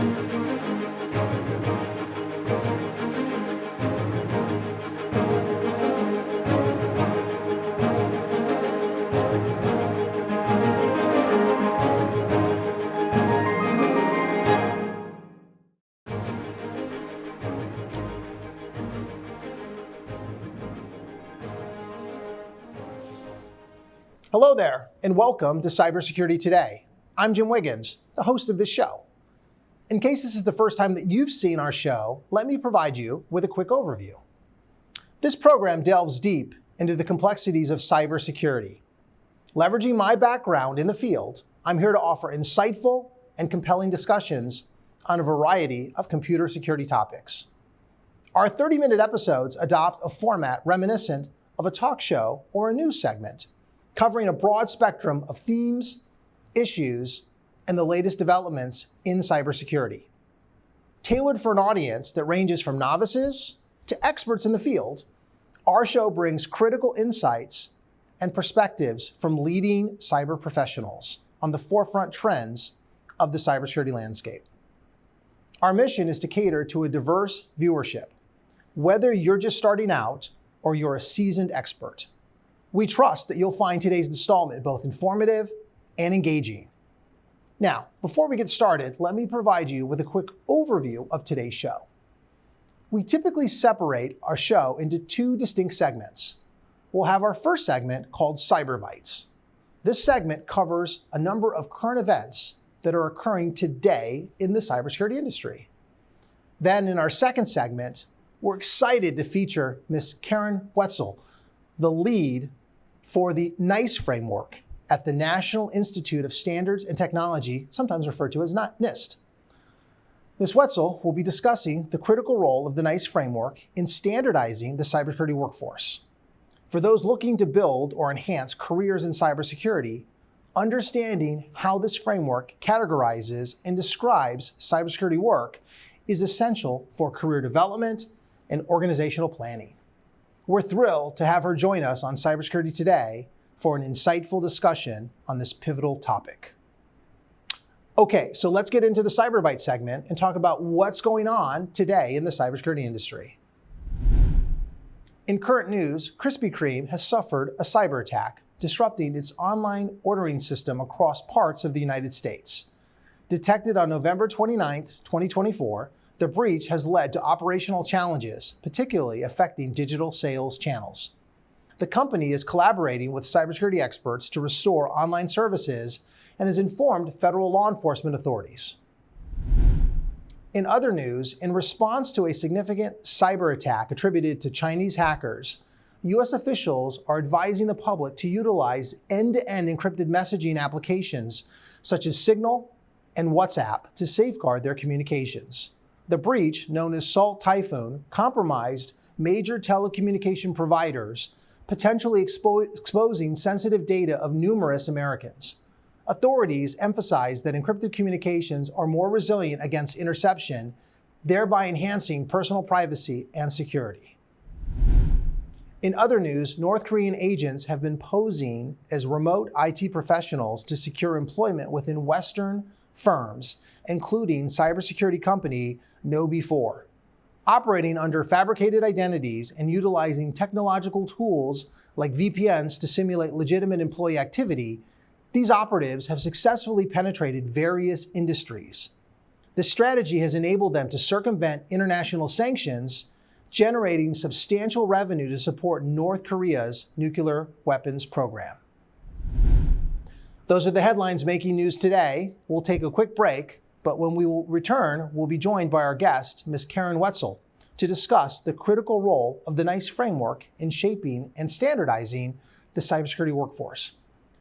Hello there, and welcome to Cybersecurity Today. I'm Jim Wiggins, the host of this show. In case this is the first time that you've seen our show, let me provide you with a quick overview. This program delves deep into the complexities of cybersecurity. Leveraging my background in the field, I'm here to offer insightful and compelling discussions on a variety of computer security topics. Our 30-minute episodes adopt a format reminiscent of a talk show or a news segment, covering a broad spectrum of themes, issues, and the latest developments in cybersecurity. Tailored for an audience that ranges from novices to experts in the field, our show brings critical insights and perspectives from leading cyber professionals on the forefront trends of the cybersecurity landscape. Our mission is to cater to a diverse viewership, whether you're just starting out or you're a seasoned expert. We trust that you'll find today's installment both informative and engaging. Now, before we get started, let me provide you with a quick overview of today's show. We typically separate our show into two distinct segments. We'll have our first segment called Cyber Bites. This segment covers a number of current events that are occurring today in the cybersecurity industry. Then in our second segment, we're excited to feature Ms. Karen Wetzel, the lead for the NIST framework at the National Institute of Standards and Technology, sometimes referred to as NIST. Ms. Wetzel will be discussing the critical role of the NIST framework in standardizing the cybersecurity workforce. For those looking to build or enhance careers in cybersecurity, understanding how this framework categorizes and describes cybersecurity work is essential for career development and organizational planning. We're thrilled to have her join us on Cybersecurity Today for an insightful discussion on this pivotal topic. Okay, so let's get into the Cyber Bite segment and talk about what's going on today in the cybersecurity industry. In current news, Krispy Kreme has suffered a cyber attack, disrupting its online ordering system across parts of the United States. Detected on November 29, 2024, the breach has led to operational challenges, particularly affecting digital sales channels. The company is collaborating with cybersecurity experts to restore online services and has informed federal law enforcement authorities. In other news, in response to a significant cyber attack attributed to Chinese hackers, U.S. officials are advising the public to utilize end-to-end encrypted messaging applications such as Signal and WhatsApp to safeguard their communications. The breach, known as Salt Typhoon, compromised major telecommunication providers, potentially exposing sensitive data of numerous Americans. Authorities emphasize that encrypted communications are more resilient against interception, thereby enhancing personal privacy and security. In other news, North Korean agents have been posing as remote IT professionals to secure employment within Western firms, including cybersecurity company KnowBe4. Operating under fabricated identities and utilizing technological tools like VPNs to simulate legitimate employee activity, these operatives have successfully penetrated various industries. This strategy has enabled them to circumvent international sanctions, generating substantial revenue to support North Korea's nuclear weapons program. Those are the headlines making news today. We'll take a quick break, but when we will return, we'll be joined by our guest, Ms. Karen Wetzel, to discuss the critical role of the NIST framework in shaping and standardizing the cybersecurity workforce.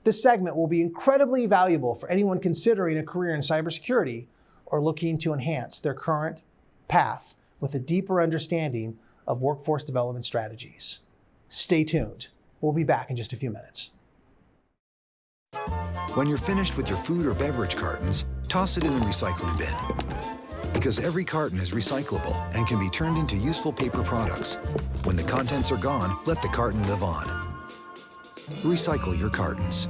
This segment will be incredibly valuable for anyone considering a career in cybersecurity or looking to enhance their current path with a deeper understanding of workforce development strategies. Stay tuned. We'll be back in just a few minutes. When you're finished with your food or beverage cartons, toss it in the recycling bin. Because every carton is recyclable and can be turned into useful paper products. When the contents are gone, let the carton live on. Recycle your cartons.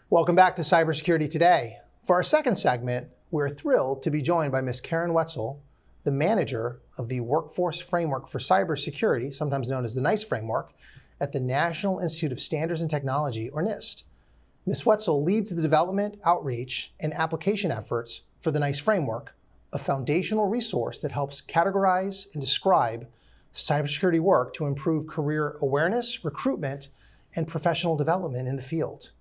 Welcome back to Cybersecurity Today. For our second segment, we're thrilled to be joined by Ms. Karen Wetzel, the manager of the Workforce Framework for Cybersecurity, sometimes known as the NIST framework, at the National Institute of Standards and Technology, or NIST. Ms. Wetzel leads the development, outreach, and application efforts for the NIST framework, a foundational resource that helps categorize and describe cybersecurity work to improve career awareness, recruitment, and professional development in the field.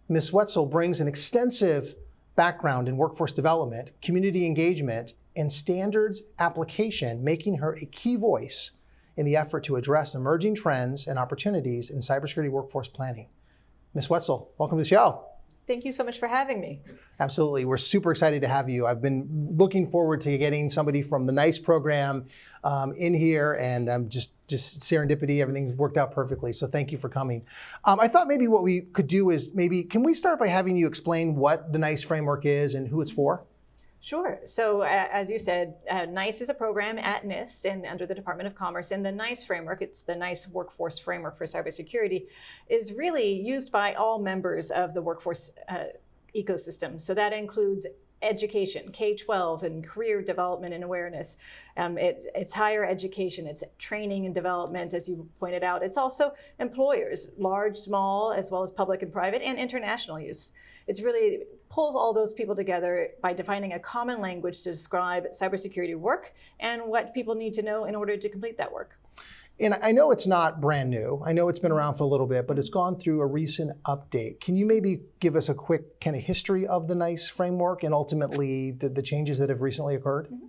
Ms. Wetzel brings an extensive background in workforce development, community engagement, and standards application, making her a key voice in the effort to address emerging trends and opportunities in cybersecurity workforce planning. Ms. Wetzel, welcome to the show. Thank you so much for having me. Absolutely. We're super excited to have you. I've been looking forward to getting somebody from the NICE program in here, and just serendipity, everything worked out perfectly. So thank you for coming. I thought maybe what we could do is can we start by having you explain what the NICE framework is and who it's for? Sure. So as you said, NICE is a program at NIST and under the Department of Commerce. And the NICE framework, it's the NICE Workforce Framework for Cybersecurity, is really used by all members of the workforce ecosystem. So that includes education, K-12, and career development and awareness. It's higher education, it's training and development, as you pointed out. It's also employers, large, small, as well as public and private, and international use. It's really pulls all those people together by defining a common language to describe cybersecurity work and what people need to know in order to complete that work. And I know it's not brand new. I know it's been around for a little bit, but it's gone through a recent update. Can you maybe give us a quick kind of history of the NICE framework and ultimately the changes that have recently occurred? Mm-hmm.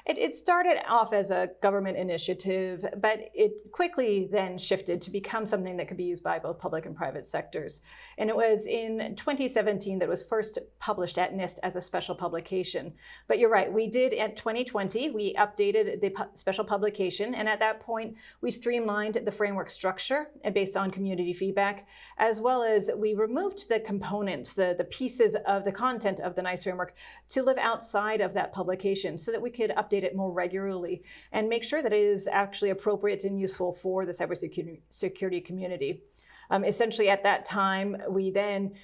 It started off as a government initiative, but it quickly then shifted to become something that could be used by both public and private sectors. And it was in 2017 that it was first published at NIST as a special publication. But you're right, we did at 2020, we updated the special publication. And at that point, we streamlined the framework structure based on community feedback, as well as we removed the components, the pieces of the content of the NICE framework to live outside of that publication so that we could update it more regularly and make sure that it is actually appropriate and useful for the cybersecurity community. Essentially at that time, we then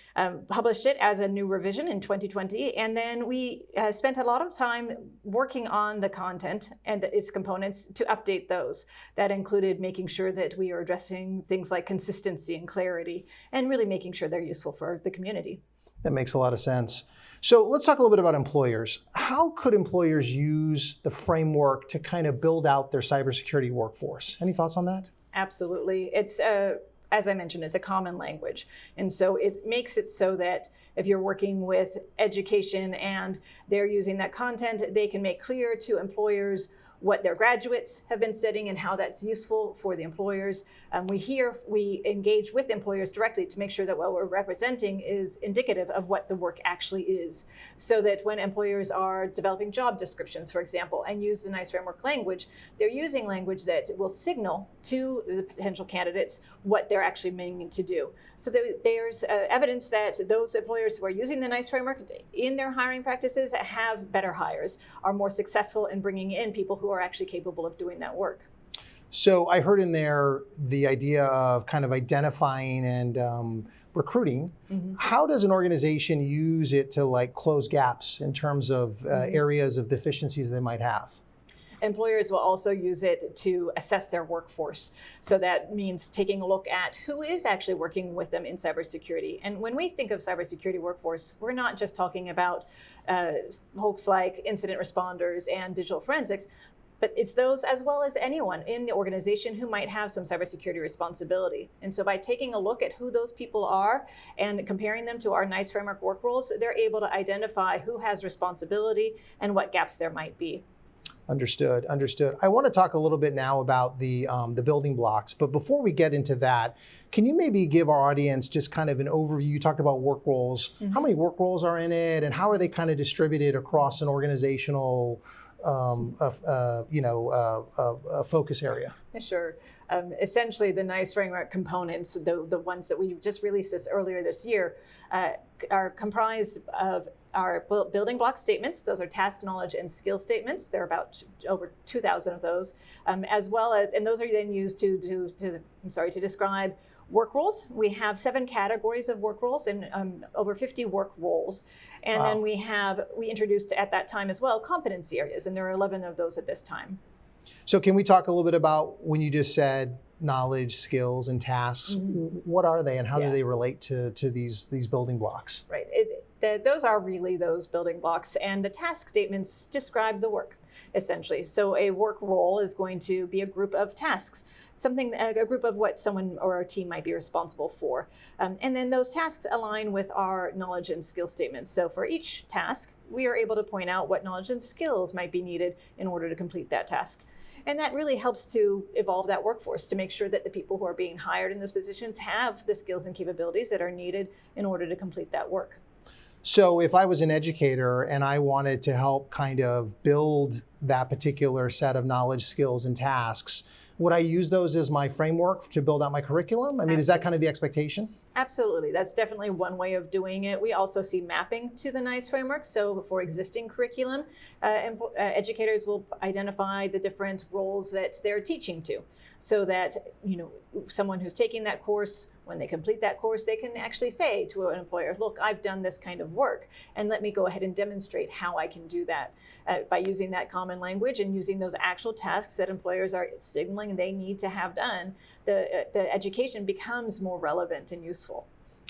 published it as a new revision in 2020, and then we spent a lot of time working on the content and its components to update those. That included making sure that we are addressing things like consistency and clarity, and really making sure they're useful for the community. That makes a lot of sense. So let's talk a little bit about employers. How could employers use the framework to kind of build out their cybersecurity workforce? Any thoughts on that? Absolutely. It's as I mentioned, it's a common language. And so it makes it so that if you're working with education and they're using that content, they can make clear to employers what their graduates have been studying and how that's useful for the employers. We engage with employers directly to make sure that what we're representing is indicative of what the work actually is. So that when employers are developing job descriptions, for example, and use the NICE framework language, they're using language that will signal to the potential candidates what they're actually meaning to do. So there's evidence that those employers who are using the NICE framework in their hiring practices have better hires, are more successful in bringing in people who are actually capable of doing that work. So I heard in there the idea of kind of identifying and recruiting. Mm-hmm. How does an organization use it to close gaps in terms of areas of deficiencies they might have? Employers will also use it to assess their workforce. So that means taking a look at who is actually working with them in cybersecurity. And when we think of cybersecurity workforce, we're not just talking about folks like incident responders and digital forensics, but it's those as well as anyone in the organization who might have some cybersecurity responsibility. And so by taking a look at who those people are and comparing them to our NICE framework work roles, they're able to identify who has responsibility and what gaps there might be. Understood. I want to talk a little bit now about the building blocks, but before we get into that, can you maybe give our audience just kind of an overview? You talked about work roles. Mm-hmm. How many work roles are in it, and how are they kind of distributed across an organizational focus area? Sure. Essentially, the NICE framework components, the ones that we just released earlier this year, are comprised of our building block statements. Those are task, knowledge, and skill statements. There are about over 2,000 of those, as well as, and those are then used to describe work roles. We have 7 categories of work roles and over 50 work roles. And Wow. then we introduced at that time as well competency areas, and there are 11 of those at this time. So can we talk a little bit about when you just said knowledge, skills, and tasks? What are they and how do they relate to these building blocks? Right. Those are really those building blocks, and the task statements describe the work, essentially. So a work role is going to be a group of tasks, a group of what someone or our team might be responsible for. And then those tasks align with our knowledge and skill statements. So for each task, we are able to point out what knowledge and skills might be needed in order to complete that task. And that really helps to evolve that workforce to make sure that the people who are being hired in those positions have the skills and capabilities that are needed in order to complete that work. So if I was an educator and I wanted to help kind of build that particular set of knowledge, skills, and tasks, would I use those as my framework to build out my curriculum? I mean, is that kind of the expectation? Absolutely. That's definitely one way of doing it. We also see mapping to the NIST framework. So for existing curriculum, educators will identify the different roles that they're teaching to, so that someone who's taking that course, when they complete that course, they can actually say to an employer, look, I've done this kind of work, and let me go ahead and demonstrate how I can do that by using that common language and using those actual tasks that employers are signaling they need to have done. The education becomes more relevant and useful.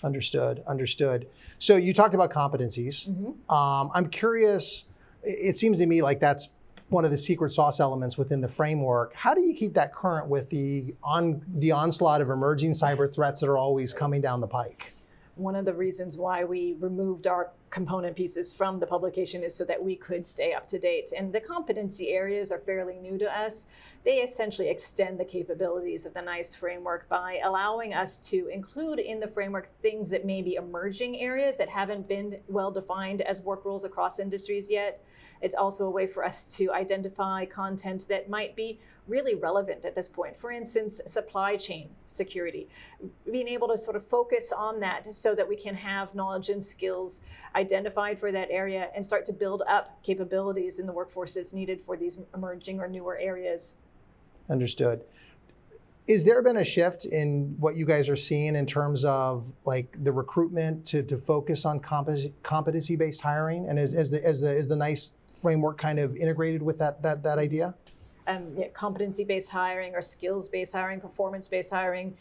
Understood. So you talked about competencies. I'm curious, it seems to me like that's one of the secret sauce elements within the framework. How do you keep that current with the onslaught of emerging cyber threats that are always coming down the pike? One of the reasons why we removed our component pieces from the publication is so that we could stay up to date. And the competency areas are fairly new to us. They essentially extend the capabilities of the NIST framework by allowing us to include in the framework things that may be emerging areas that haven't been well defined as work rules across industries yet. It's also a way for us to identify content that might be really relevant at this point. For instance, supply chain security, being able to sort of focus on that so that we can have knowledge and skills identified for that area and start to build up capabilities in the workforce that's needed for these emerging or newer areas. Understood. Is there been a shift in what you guys are seeing in terms of like the recruitment to focus on competency-based hiring? And is the NICE framework kind of integrated with that idea? Competency-based hiring or skills-based hiring, performance-based hiring.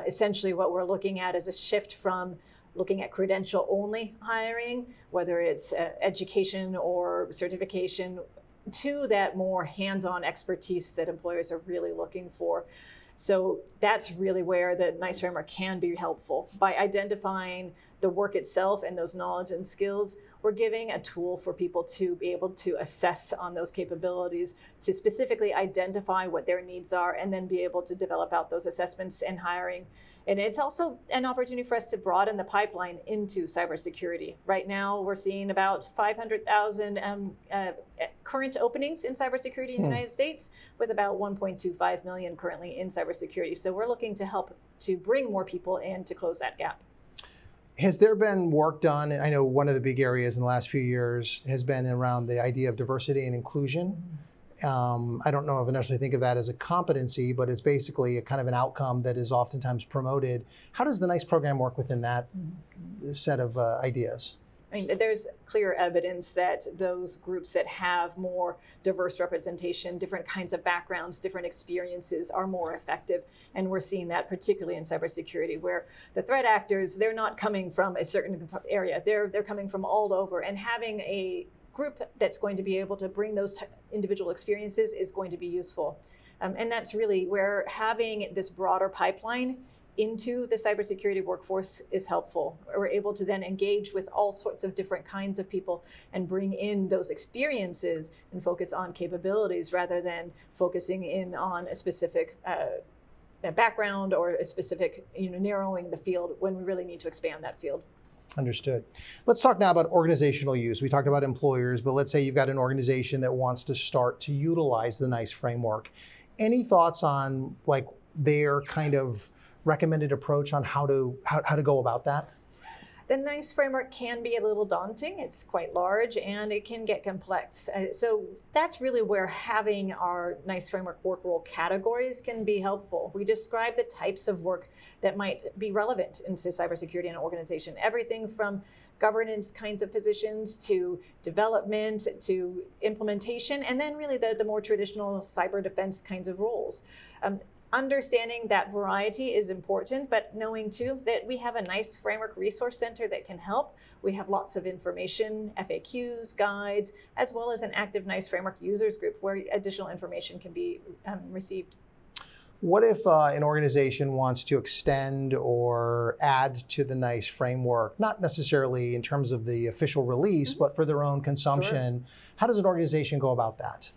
Essentially what we're looking at is a shift from looking at credential-only hiring, whether it's education or certification, to that more hands-on expertise that employers are really looking for. So that's really where the NICE framework can be helpful. By identifying the work itself and those knowledge and skills, we're giving a tool for people to be able to assess on those capabilities, to specifically identify what their needs are, and then be able to develop out those assessments and hiring. And it's also an opportunity for us to broaden the pipeline into cybersecurity. Right now, we're seeing about 500,000 current openings in cybersecurity in the United States, with about 1.25 million currently in cybersecurity. So we're looking to help to bring more people in to close that gap. Has there been work done? I know one of the big areas in the last few years has been around the idea of diversity and inclusion. I don't know if I necessarily think of that as a competency, but it's basically a kind of an outcome that is oftentimes promoted. How does the NICE program work within that set of ideas? I mean, there's clear evidence that those groups that have more diverse representation, different kinds of backgrounds, different experiences are more effective. And we're seeing that particularly in cybersecurity, where the threat actors, they're not coming from a certain area. They're coming from all over, and having a group that's going to be able to bring those individual experiences is going to be useful. And that's really where having this broader pipeline into the cybersecurity workforce is helpful. We're able to then engage with all sorts of different kinds of people and bring in those experiences and focus on capabilities rather than focusing in on a specific background or a specific, narrowing the field when we really need to expand that field. Understood. Let's talk now about organizational use. We talked about employers, but let's say you've got an organization that wants to start to utilize the NICE framework. Any thoughts on like their kind of recommended approach on how to go about that? The NIST framework can be a little daunting. It's quite large and it can get complex. So that's really where having our NIST framework work role categories can be helpful. We describe the types of work that might be relevant into cybersecurity in an organization. Everything from governance kinds of positions to development to implementation, and then really the more traditional cyber defense kinds of roles. Understanding that variety is important, but knowing too that we have a NIST framework resource center that can help. We have lots of information, FAQs, guides, as well as an active NIST framework users group where additional information can be received. What if an organization wants to extend or add to the NIST framework, not necessarily in terms of the official release, but for their own consumption? Sure. How does an organization go about that?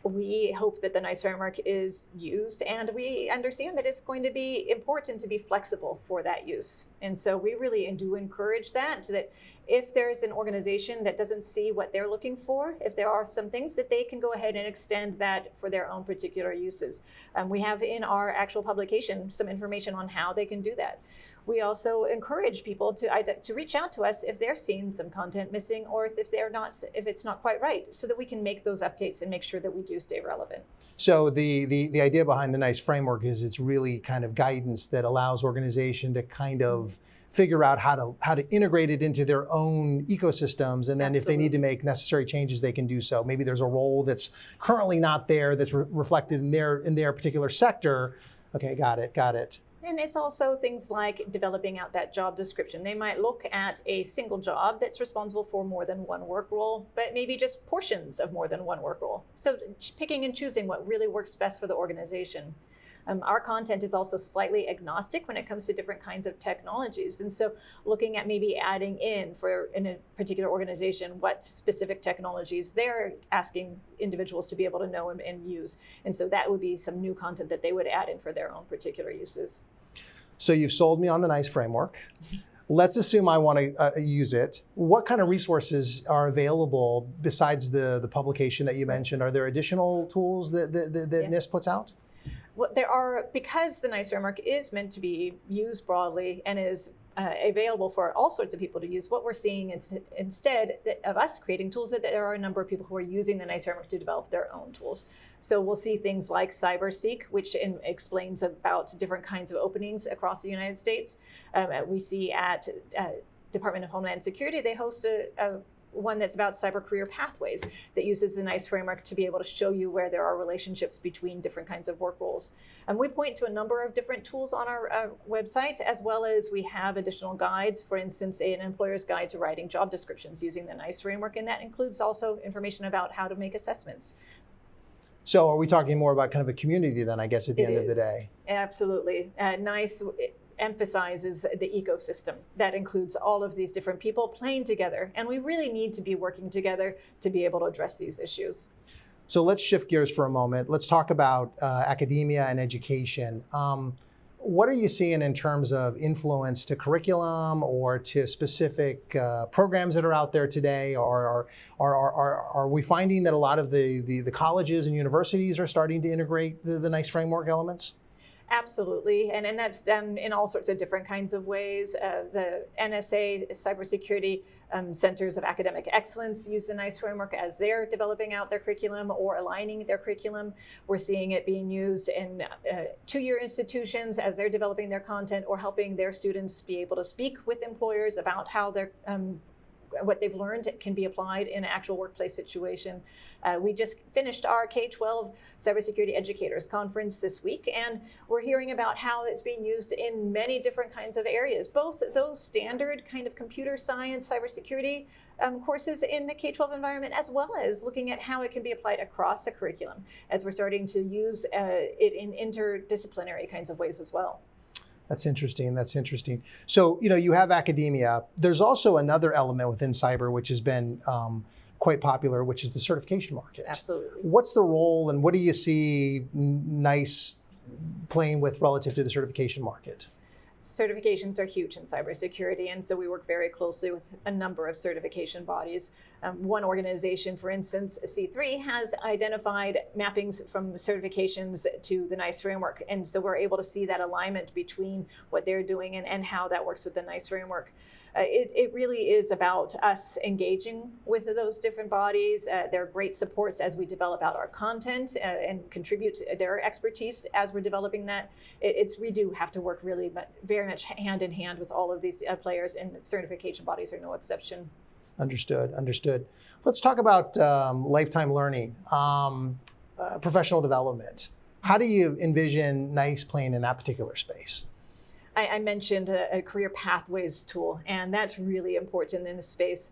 We hope that the NIST framework is used, and we understand that it's going to be important to be flexible for that use. And so we really do encourage that if there's an organization that doesn't see what they're looking for, if there are some things that they can go ahead and extend that for their own particular uses. We have in our actual publication some information on how they can do that. We also encourage people to reach out to us if they're seeing some content missing or if it's not quite right, so that we can make those updates and make sure that we do stay relevant. So the idea behind the NIST framework is it's really kind of guidance that allows organization to kind of figure out how to integrate it into their own ecosystems, and then Absolutely. If they need to make necessary changes, they can do so. Maybe there's a role that's currently not there that's reflected in their particular sector. Okay, got it. And it's also things like developing out that job description. They might look at a single job that's responsible for more than one work role, but maybe just portions of more than one work role. So picking and choosing what really works best for the organization. Our content is also slightly agnostic when it comes to different kinds of technologies. And so looking at maybe adding in a particular organization what specific technologies they're asking individuals to be able to know and use. And so that would be some new content that they would add in for their own particular uses. So you've sold me on the NIST framework. Let's assume I want to use it. What kind of resources are available besides the publication that you mentioned? Are there additional tools that NIST puts out? Well, there are, because the NIST framework is meant to be used broadly and is available for all sorts of people to use. What we're seeing is instead of us creating tools, that there are a number of people who are using the NIST framework to develop their own tools. So we'll see things like Cybersec, which explains about different kinds of openings across the United States. We see at Department of Homeland Security, they host one that's about cyber career pathways that uses the NIST framework to be able to show you where there are relationships between different kinds of work roles. And we point to a number of different tools on our website, as well as we have additional guides, for instance, an employer's guide to writing job descriptions using the NIST framework, and that includes also information about how to make assessments. So are we talking more about kind of a community then, I guess, at the end of the day? Absolutely. NIST emphasizes the ecosystem that includes all of these different people playing together, and we really need to be working together to be able to address these issues. So let's shift gears for a moment. Let's talk about academia and education. What are you seeing in terms of influence to curriculum or to specific programs that are out there today? Or are we finding that a lot of the colleges and universities are starting to integrate the NIST framework elements? Absolutely, and that's done in all sorts of different kinds of ways. The NSA Cybersecurity Centers of Academic Excellence use the NIST framework as they're developing out their curriculum or aligning their curriculum. We're seeing it being used in two-year institutions as they're developing their content or helping their students be able to speak with employers about how they're what they've learned can be applied in an actual workplace situation. We just finished our K-12 Cybersecurity Educators Conference this week, and we're hearing about how it's being used in many different kinds of areas, both those standard kind of computer science, cybersecurity courses in the K-12 environment, as well as looking at how it can be applied across the curriculum, as we're starting to use it in interdisciplinary kinds of ways as well. That's interesting. So, you have academia. There's also another element within cyber which has been quite popular, which is the certification market. Absolutely. What's the role and what do you see NIST playing with relative to the certification market? Certifications are huge in cybersecurity, and so we work very closely with a number of certification bodies. One organization, for instance, C3, has identified mappings from certifications to the NIST framework, and so we're able to see that alignment between what they're doing and how that works with the NIST framework. It really is about us engaging with those different bodies. They're great supports as we develop out our content and contribute their expertise as we're developing that. We do have to work really very much hand in hand with all of these players, and certification bodies are no exception. Understood. Let's talk about lifetime learning, professional development. How do you envision NIST playing in that particular space? I mentioned a career pathways tool, and that's really important in the space.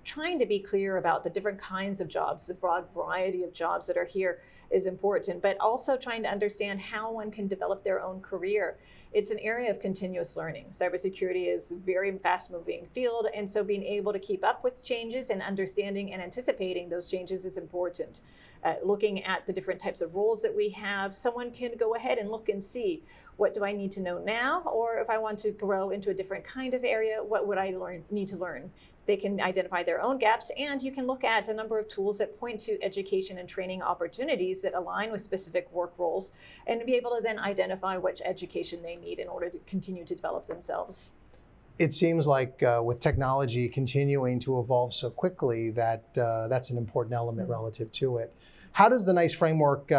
Trying to be clear about the different kinds of jobs, the broad variety of jobs that are here is important, but also trying to understand how one can develop their own career. It's an area of continuous learning. Cybersecurity is a very fast-moving field, and so being able to keep up with changes and understanding and anticipating those changes is important. Looking at the different types of roles that we have, someone can go ahead and look and see, what do I need to know now? Or if I want to grow into a different kind of area, what would I need to learn? They can identify their own gaps, and you can look at a number of tools that point to education and training opportunities that align with specific work roles, and be able to then identify which education they need in order to continue to develop themselves. It seems like with technology continuing to evolve so quickly that that's an important element relative to it. How does the NIST framework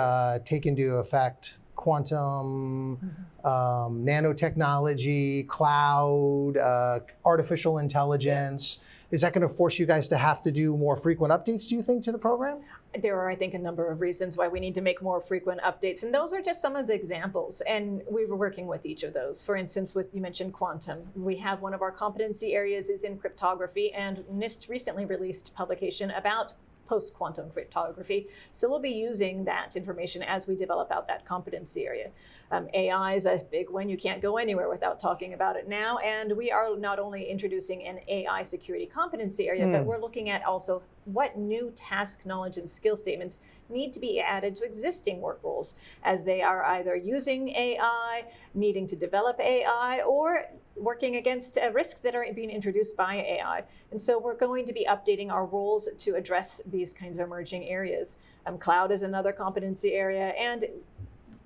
take into effect quantum, nanotechnology, cloud, artificial intelligence? Is that going to force you guys to have to do more frequent updates, do you think, to the program? There are, I think, a number of reasons why we need to make more frequent updates, and those are just some of the examples, and we were working with each of those. For instance, you mentioned quantum. We have one of our competency areas is in cryptography, and NIST recently released a publication about post-quantum cryptography. So we'll be using that information as we develop out that competency area. AI is a big one. You can't go anywhere without talking about it now. And we are not only introducing an AI security competency area, but we're looking at also what new task, knowledge, and skill statements need to be added to existing work roles as they are either using AI, needing to develop AI, or working against risks that are being introduced by AI. And so we're going to be updating our roles to address these kinds of emerging areas. Cloud is another competency area, and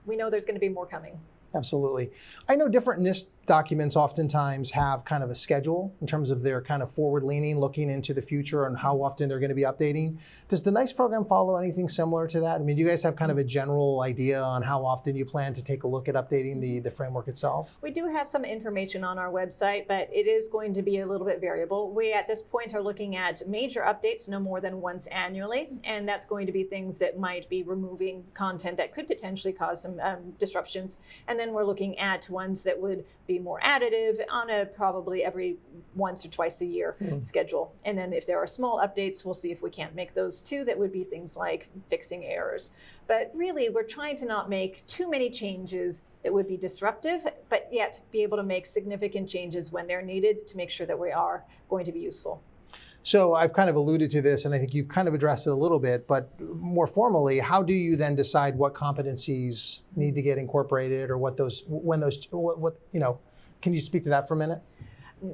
we know there's going to be more coming. Absolutely. I know different NIST documents oftentimes have kind of a schedule in terms of their kind of forward-leaning, looking into the future and how often they're going to be updating. Does the NIST program follow anything similar to that? I mean, do you guys have kind of a general idea on how often you plan to take a look at updating the framework itself? We do have some information on our website, but it is going to be a little bit variable. We, at this point, are looking at major updates no more than once annually, and that's going to be things that might be removing content that could potentially cause some disruptions. And then we're looking at ones that would be more additive on a probably every once or twice a year schedule. And then if there are small updates, we'll see if we can't make those too. That would be things like fixing errors. But really, we're trying to not make too many changes that would be disruptive, but yet be able to make significant changes when they're needed to make sure that we are going to be useful. So I've kind of alluded to this, and I think you've kind of addressed it a little bit, but more formally, how do you then decide what competencies need to get incorporated, or can you speak to that for a minute?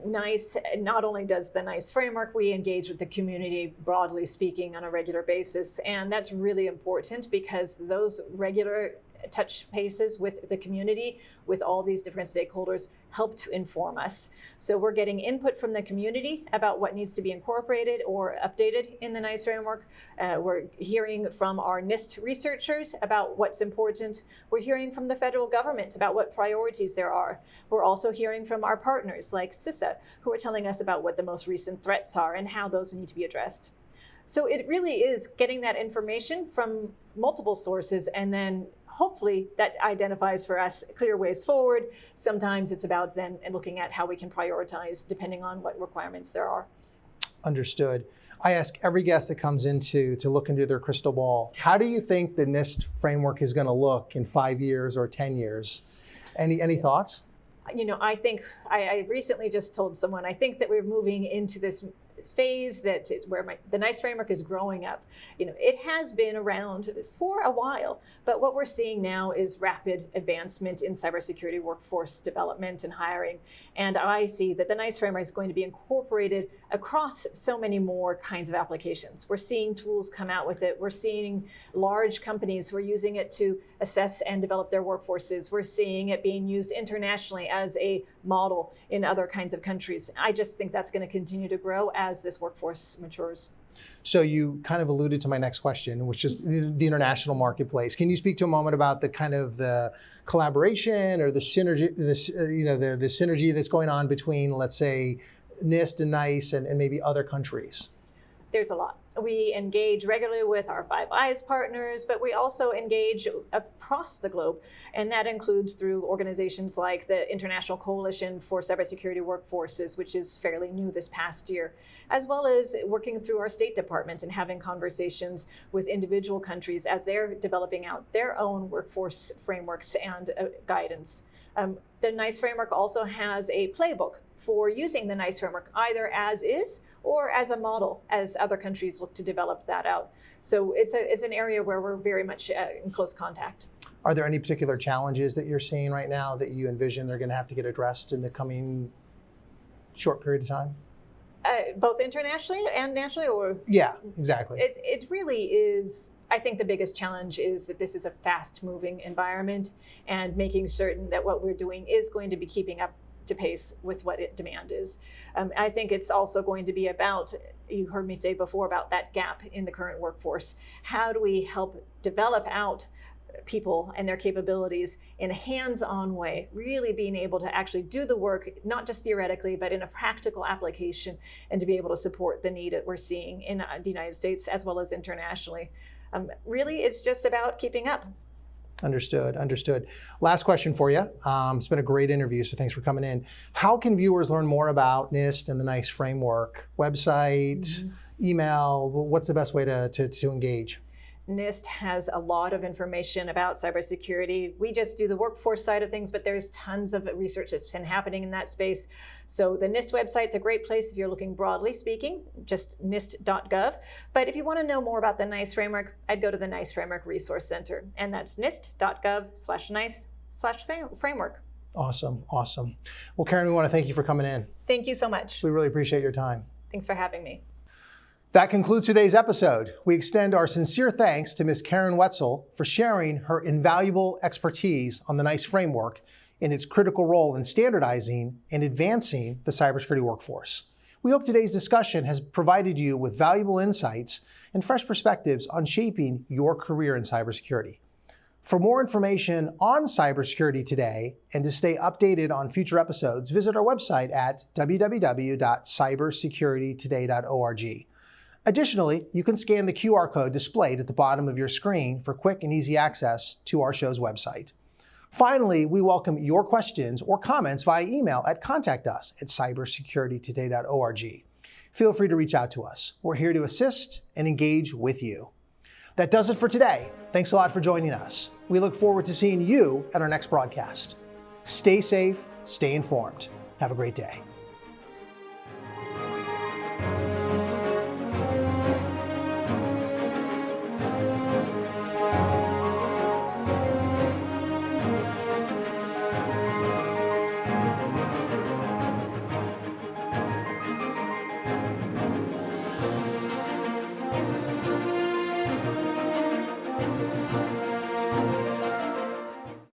NIST, not only does the NIST framework, we engage with the community, broadly speaking, on a regular basis, and that's really important because those regular touch bases with the community, with all these different stakeholders, help to inform us. So we're getting input from the community about what needs to be incorporated or updated in the NIST framework. We're hearing from our NIST researchers about what's important. We're hearing from the federal government about what priorities there are. We're also hearing from our partners like CISA, who are telling us about what the most recent threats are and how those need to be addressed. So it really is getting that information from multiple sources, and then hopefully that identifies for us clear ways forward. Sometimes it's about then looking at how we can prioritize depending on what requirements there are. Understood. I ask every guest that comes in to look into their crystal ball, how do you think the NIST framework is going to look in 5 years or 10 years? Any thoughts? You know, I think I recently just told someone, I think that we're moving into this phase where the NIST framework is growing up. It has been around for a while, but what we're seeing now is rapid advancement in cybersecurity workforce development and hiring. And I see that the NIST framework is going to be incorporated across so many more kinds of applications. We're seeing tools come out with it. We're seeing large companies who are using it to assess and develop their workforces. We're seeing it being used internationally as a model in other kinds of countries. I just think that's going to continue to grow as this workforce matures. So you kind of alluded to my next question, which is the international marketplace. Can you speak to a moment about the kind of the collaboration or the synergy, the synergy that's going on between, let's say, NIST and NICE and maybe other countries? There's a lot. We engage regularly with our Five Eyes partners, but we also engage across the globe. And that includes through organizations like the International Coalition for Cybersecurity Workforces, which is fairly new this past year, as well as working through our State Department and having conversations with individual countries as they're developing out their own workforce frameworks and guidance. The NICE framework also has a playbook for using the NICE framework, either as is or as a model, as other countries look to develop that out. So it's an area where we're very much in close contact. Are there any particular challenges that you're seeing right now that you envision they're going to have to get addressed in the coming short period of time? Both internationally and nationally, or? Yeah, exactly. It really is. I think the biggest challenge is that this is a fast-moving environment, and making certain that what we're doing is going to be keeping up to pace with what demand is. I think it's also going to be about, you heard me say before, about that gap in the current workforce. How do we help develop out people and their capabilities in a hands-on way, really being able to actually do the work, not just theoretically, but in a practical application, and to be able to support the need that we're seeing in the United States as well as internationally. Really, it's just about keeping up. Understood. Last question for you. It's been a great interview, so thanks for coming in. How can viewers learn more about NIST and the NICE framework? Website, email, what's the best way to engage? NIST has a lot of information about cybersecurity. We just do the workforce side of things, but there's tons of research that's been happening in that space. So the NIST website's a great place if you're looking broadly speaking, just nist.gov. But if you want to know more about the NICE framework, I'd go to the NICE Framework Resource Center, and that's nist.gov/NICE/framework. Awesome. Well, Karen, we want to thank you for coming in. Thank you so much. We really appreciate your time. Thanks for having me. That concludes today's episode. We extend our sincere thanks to Ms. Karen Wetzel for sharing her invaluable expertise on the NICE framework and its critical role in standardizing and advancing the cybersecurity workforce. We hope today's discussion has provided you with valuable insights and fresh perspectives on shaping your career in cybersecurity. For more information on cybersecurity today and to stay updated on future episodes, visit our website at www.cybersecuritytoday.org. Additionally, you can scan the QR code displayed at the bottom of your screen for quick and easy access to our show's website. Finally, we welcome your questions or comments via email at contactus@cybersecuritytoday.org. Feel free to reach out to us. We're here to assist and engage with you. That does it for today. Thanks a lot for joining us. We look forward to seeing you at our next broadcast. Stay safe, stay informed. Have a great day.